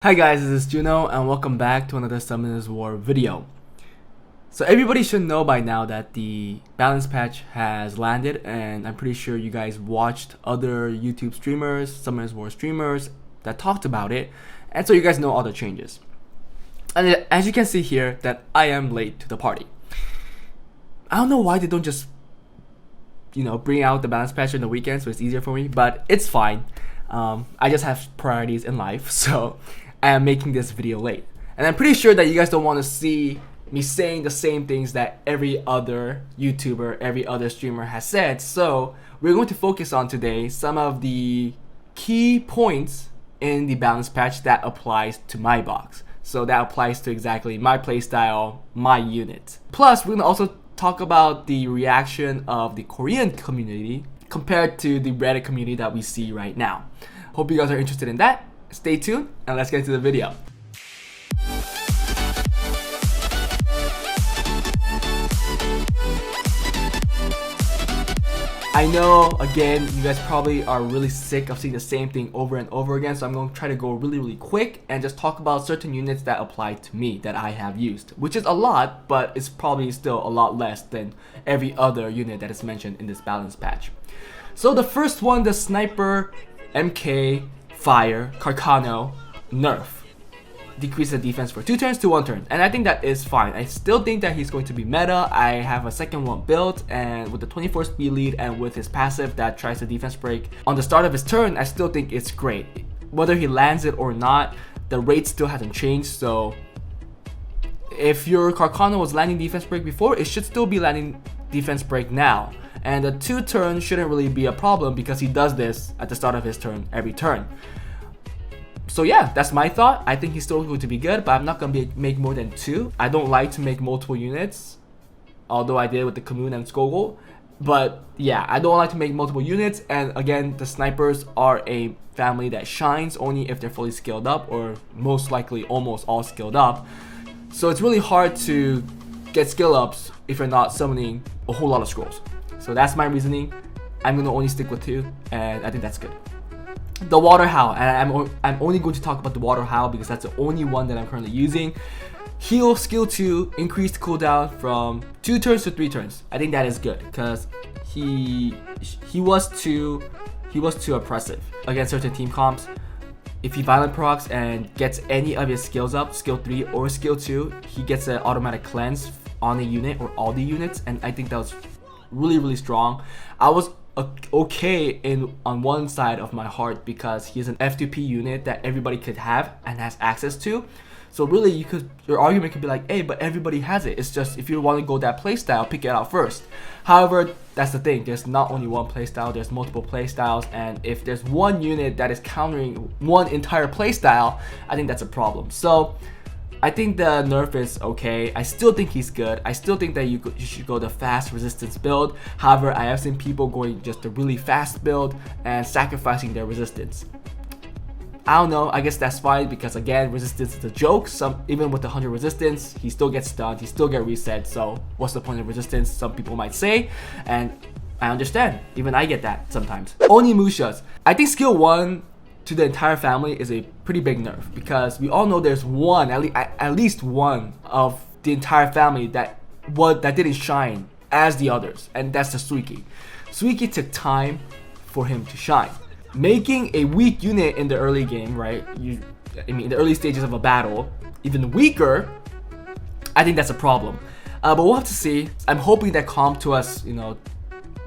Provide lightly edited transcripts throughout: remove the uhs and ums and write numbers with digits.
Hi guys, this is Juno and welcome back to another Summoners War video. So everybody should know by now that the balance patch has landed, and I'm pretty sure you guys watched other YouTube streamers, Summoners War streamers that talked about it, and so you guys know all the changes. And as you can see here that I am late to the party. I don't know why they don't just bring out the balance patch on the weekend so it's easier for me, but it's fine. I just have priorities in life, so I am making this video late. And I'm pretty sure that you guys don't want to see me saying the same things that every other YouTuber, every other streamer has said. So we're going to focus on today some of the key points in the balance patch that applies to my box. So that applies to exactly my playstyle, my unit. Plus, we're going to also talk about the reaction of the Korean community compared to the Reddit community that we see right now. Hope you guys are interested in that. Stay tuned and let's get into the video. I know, again, you guys probably are really sick of seeing the same thing over and over again, so I'm going to try to go really quick and just talk about certain units that apply to me that I have used, which is a lot, but it's probably still a lot less than every other unit that is mentioned in this balance patch. So the first one, the Sniper MK Fire Carcano nerf. Decrease the defense for 2 turns to 1 turn, and I think that is fine. I still think that he's going to be meta. I have a second one built, and with the 24 speed lead and with his passive that tries to defense break on the start of his turn, I still think it's great. Whether he lands it or not, the rate still hasn't changed, so if your Carcano was landing defense break before, it should still be landing defense break now. And the 2 turn shouldn't really be a problem because he does this at the start of his turn every turn. So yeah, that's my thought. I think he's still going to be good, but I'm not going to make more than 2. I don't like to make multiple units, although I did with the Commune and Skogul. But yeah, I don't like to make multiple units, and again, the snipers are a family that shines only if they're fully skilled up, or most likely almost all skilled up. So it's really hard to get skill ups if you're not summoning a whole lot of scrolls. So that's my reasoning. I'm going to only stick with 2, and I think that's good. The Water Howl, and I'm only going to talk about the Water Howl because that's the only one that I'm currently using. Heal skill 2, increased cooldown from 2 turns to 3 turns. I think that is good because he was too oppressive against certain team comps. If he violent procs and gets any of his skills up, skill 3 or skill 2, he gets an automatic cleanse on the unit or all the units, and I think that was really strong. I was okay on one side of my heart because he's an F2P unit that everybody could have and has access to. So really, your argument could be like, hey, but everybody has it. It's just if you want to go that playstyle, pick it out first. However, that's the thing. There's not only one playstyle. There's multiple playstyles, and if there's one unit that is countering one entire playstyle, I think that's a problem. So I think the nerf is okay. I still think he's good. I still think that you should go the fast resistance build. However, I have seen people going just a really fast build and sacrificing their resistance. I don't know, I guess that's fine because again, resistance is a joke. Even with 100 resistance, he still gets stunned, he still gets reset, so what's the point of resistance, some people might say, and I understand. Even I get that sometimes. Onimushas. I think skill 1 to the entire family is a pretty big nerf because we all know there's one, at least one of the entire family that didn't shine as the others, and that's the Suiki. Suiki took time for him to shine. Making a weak unit in the early game, right? In the early stages of a battle, even weaker, I think that's a problem. But we'll have to see. I'm hoping that Com2uS,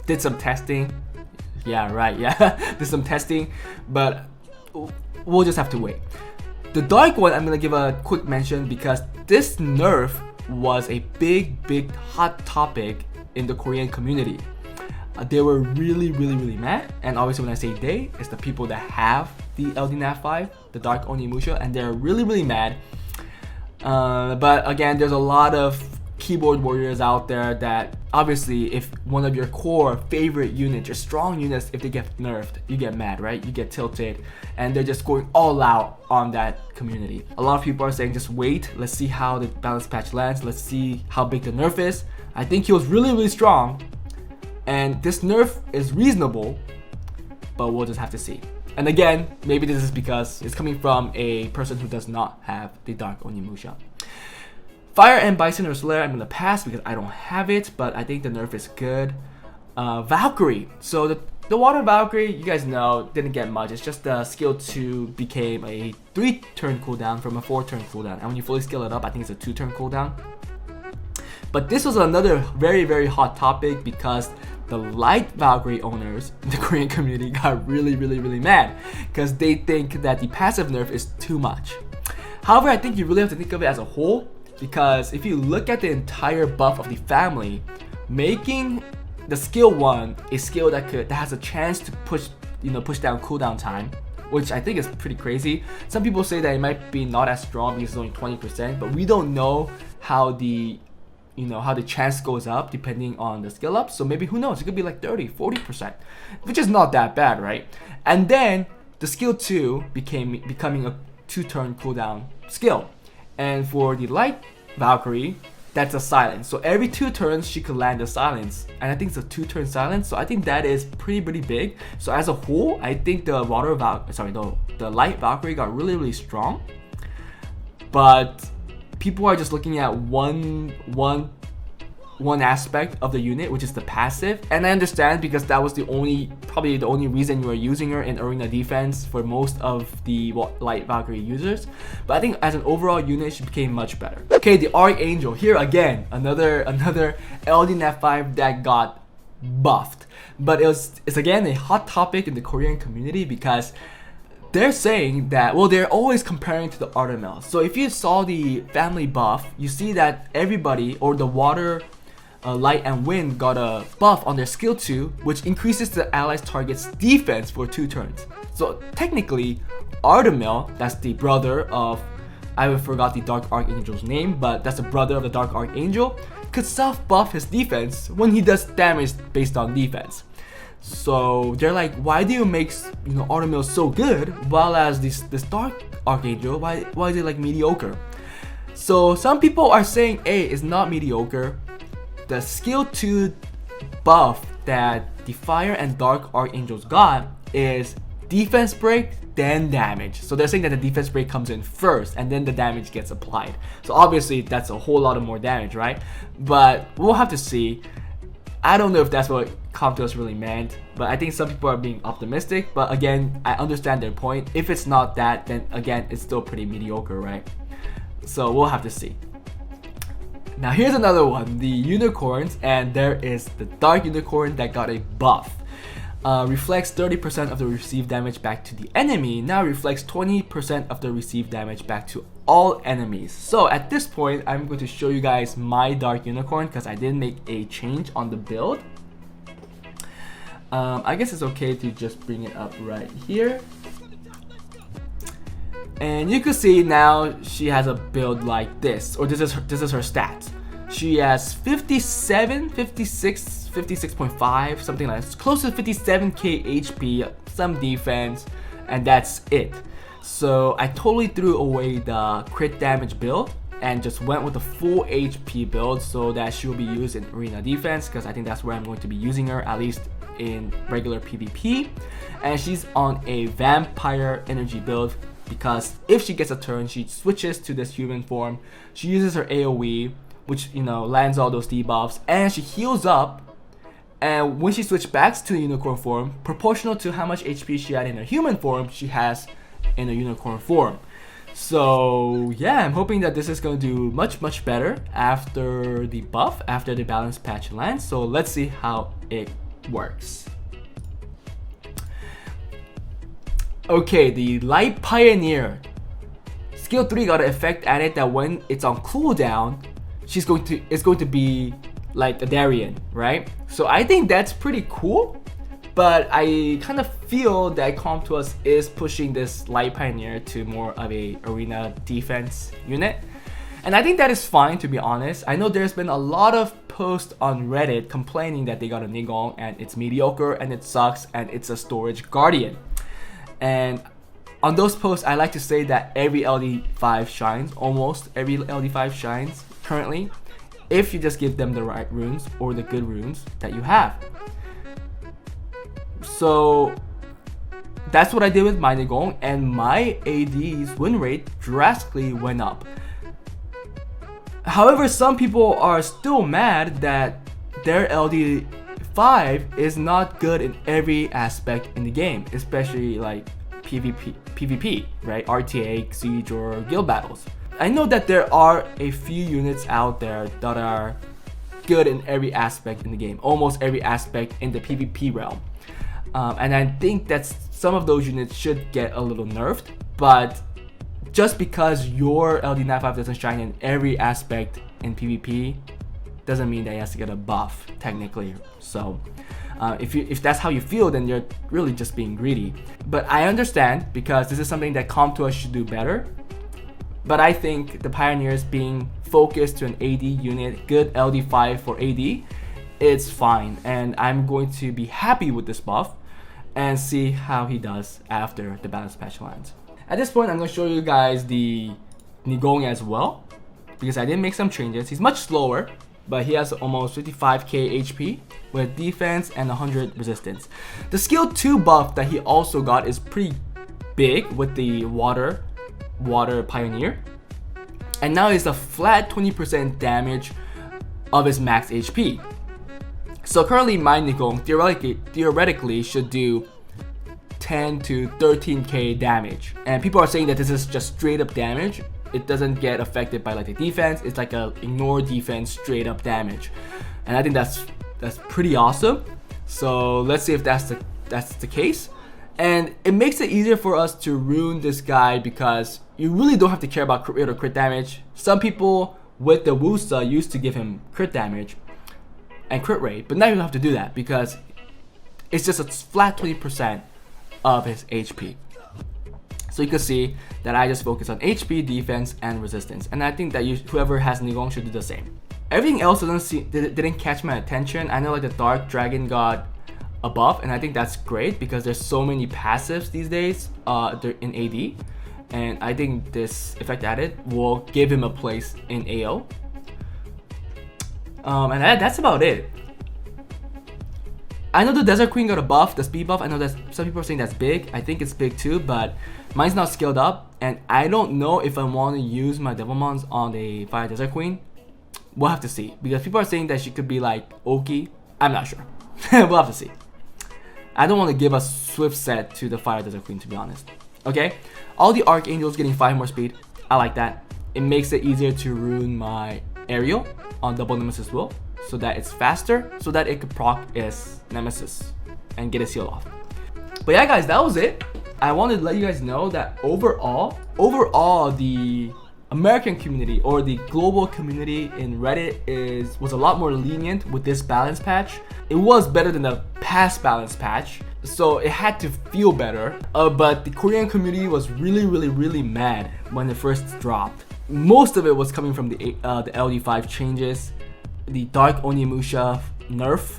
did some testing. Yeah, right, yeah, did some testing, but we'll just have to wait. The Dark one, I'm gonna give a quick mention because this nerf was a big hot topic in the Korean community. They were really mad, and obviously when I say they, it's the people that have the LDNAF5, the Dark Onimusha, and they're really mad. But again, there's a lot of keyboard warriors out there that obviously if one of your core favorite units, your strong units, if they get nerfed, you get mad, right? You get tilted, and they're just going all out on that community. A lot of people are saying just wait, let's see how the balance patch lands, let's see how big the nerf is. I think he was really strong, and this nerf is reasonable but we'll just have to see. And again, maybe this is because it's coming from a person who does not have the Dark Onimusha. Fire and Bison or Slayer, I'm gonna pass because I don't have it, but I think the nerf is good. Valkyrie. So the Water Valkyrie, you guys know, didn't get much. It's just the skill 2 became a 3-turn cooldown from a 4-turn cooldown. And when you fully scale it up, I think it's a 2-turn cooldown. But this was another very, very hot topic because the Light Valkyrie owners in the Korean community got really, really, really mad because they think that the passive nerf is too much. However, I think you really have to think of it as a whole, because if you look at the entire buff of the family, making the skill 1 a skill that has a chance to push down cooldown time, which I think is pretty crazy. Some people say that it might be not as strong because it's only 20%, but we don't know how the chance goes up depending on the skill up. So maybe, who knows, it could be like 30-40%, which is not that bad, right? And then the skill 2 becoming a 2-turn cooldown skill. And for the Light Valkyrie, that's a silence. So every 2 turns she could land a silence, and I think it's a 2-turn silence. So I think that is pretty big. So as a whole, I think the the Light Valkyrie got really, really strong. But people are just looking at one aspect of the unit, which is the passive, and I understand because that was probably the only reason you were using her in arena defense for most of the Light Valkyrie users. But I think as an overall unit, she became much better. Okay, the Archangel. Here again, another LD Nat 5 that got buffed, but it's again a hot topic in the Korean community because they're saying that, well, they're always comparing to the Archangel. So if you saw the family buff, you see that everybody, or the Water, Light, and Wind got a buff on their skill 2, which increases the allies target's defense for 2 turns. So technically, Archangel, that's the brother of, I forgot the Dark Archangel's name, but that's the brother of the Dark Archangel, could self-buff his defense when he does damage based on defense. So they're like, why do you make Archangel so good, while as this Dark Archangel, why is it like mediocre? So some people are saying, hey, it's not mediocre. The skill 2 buff that the Fire and Dark Archangels got is defense break, then damage. So they're saying that the defense break comes in first and then the damage gets applied. So obviously that's a whole lot of more damage, right? But we'll have to see. I don't know if that's what Comptos really meant, but I think some people are being optimistic. But again, I understand their point. If it's not that, then again, it's still pretty mediocre, right? So we'll have to see. Now here's another one, the unicorns, and there is the Dark Unicorn that got a buff. Reflects 30% of the received damage back to the enemy, now reflects 20% of the received damage back to all enemies. So at this point, I'm going to show you guys my Dark Unicorn because I did make a change on the build. I guess it's okay to just bring it up right here. And you can see now she has a build like this, or this is her stats. She has 57, 56, 56.5, something like that. Close to 57k HP, some defense, and that's it. So I totally threw away the crit damage build and just went with the full HP build so that she will be used in arena defense, because I think that's where I'm going to be using her, at least in regular PvP. And she's on a vampire energy build, because if she gets a turn, she switches to this human form. She uses her AoE, which lands all those debuffs, and she heals up. And when she switches back to the unicorn form, proportional to how much HP she had in her human form, she has in a unicorn form. So yeah, I'm hoping that this is going to do much better after the buff, after the balance patch lands. So let's see how it works. Okay, the Light Pioneer. Skill 3 got an effect added that when it's on cooldown, it's going to be like a Darien, right? So I think that's pretty cool, but I kind of feel that Comptos is pushing this Light Pioneer to more of a arena defense unit. And I think that is fine, to be honest. I know there's been a lot of posts on Reddit complaining that they got a Nigong and it's mediocre and it sucks and it's a storage guardian. And on those posts, I like to say that every LD5 shines, almost every LD5 shines currently, if you just give them the right runes or the good runes that you have. So that's what I did with my Nigong, and my AD's win rate drastically went up. However, some people are still mad that their LD5 is not good in every aspect in the game, especially like PvP, right? RTA, Siege, or Guild battles. I know that there are a few units out there that are good in every aspect in the game, almost every aspect in the PvP realm. And I think that some of those units should get a little nerfed, but just because your LD95 doesn't shine in every aspect in PvP doesn't mean that it has to get a buff, technically. So if that's how you feel, then you're really just being greedy. But I understand, because this is something that Comtua should do better. But I think the Pioneers being focused to an AD unit, good LD5 for AD, it's fine. And I'm going to be happy with this buff and see how he does after the balance patch lands. At this point, I'm going to show you guys the Nigong as well, because I did make some changes. He's much slower, but he has almost 55k HP with defense and 100 resistance. The skill 2 buff that he also got is pretty big with the water Pioneer, and now it's a flat 20% damage of his max HP. So currently my Nigong theoretically should do 10 to 13k damage, and people are saying that this is just straight up damage. It doesn't get affected by like the defense. It's like a ignore defense straight up damage, and I think that's pretty awesome. So let's see if that's the case. And it makes it easier for us to ruin this guy, because you really don't have to care about crit rate or crit damage. Some people with the Wusa used to give him crit damage and crit rate, but now you don't have to do that because it's just a flat 20% of his HP. So you can see that I just focus on HP, defense, and resistance, and I think that whoever has Nigong should do the same. Everything else didn't catch my attention. I know like the Dark Dragon got a buff, and I think that's great because there's so many passives these days in AD, and I think this effect added will give him a place in AO. And that's about it. I know the Desert Queen got a buff, the speed buff. I know that some people are saying that's big. I think it's big too, but mine's not scaled up, and I don't know if I want to use my Devilmons on the Fire Desert Queen. We'll have to see, because people are saying that she could be like Oki. I'm not sure. We'll have to see. I don't want to give a swift set to the Fire Desert Queen, to be honest. Okay, all the Archangels getting 5 more speed. I like that. It makes it easier to ruin my Aerial on double Nemesis Will, so that it's faster, so that it could proc its Nemesis and get a seal off. But yeah guys, that was it. I wanted to let you guys know that overall the American community or the global community in Reddit was a lot more lenient with this balance patch. It was better than the past balance patch, so it had to feel better. But the Korean community was really mad when it first dropped. Most of it was coming from the LD5 changes, the Dark Onimusha nerf,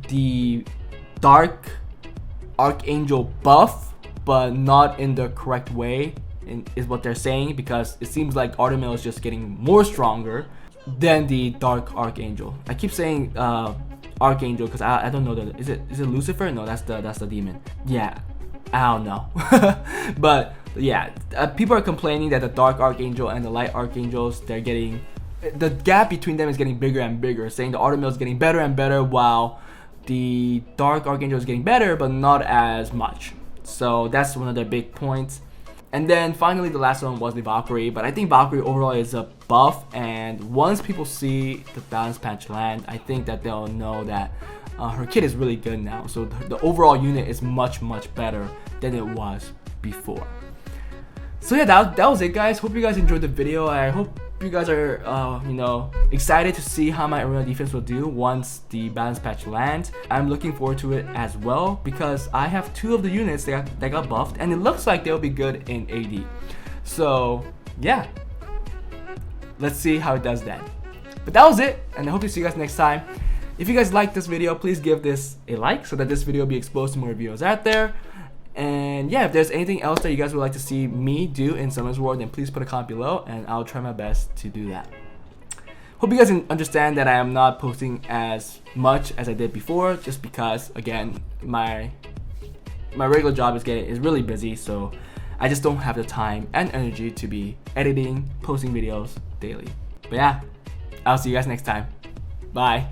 the Dark Archangel buff, but not in the correct way, is what they're saying, because it seems like Artemil is just getting more stronger than the Dark Archangel. I keep saying Archangel because I don't know is it Lucifer? No, that's the demon. Yeah, I don't know. But yeah, people are complaining that the Dark Archangel and the Light Archangels, the gap between them is getting bigger and bigger, saying the Artemil is getting better and better while the Dark Archangel is getting better but not as much. So that's one of their big points. And then finally the last one was the Valkyrie, but I think Valkyrie overall is a buff, and once people see the balance patch land, I think that they'll know that her kit is really good now. So the overall unit is much better than it was before. So yeah, that was it guys. Hope you guys enjoyed the video. I hope you guys are excited to see how my arena defense will do once the balance patch lands. I'm looking forward to it as well, because I have 2 of the units that got buffed, and it looks like they'll be good in AD. So yeah, let's see how it does then. But that was it, and I hope to see you guys next time. If you guys liked this video, please give this a like so that this video will be exposed to more videos out there. And yeah, if there's anything else that you guys would like to see me do in Summoners War, then please put a comment below and I'll try my best to do that. Hope you guys understand that I am not posting as much as I did before, just because, again, my my regular job is really busy, so I just don't have the time and energy to be editing, posting videos daily. But yeah, I'll see you guys next time. Bye.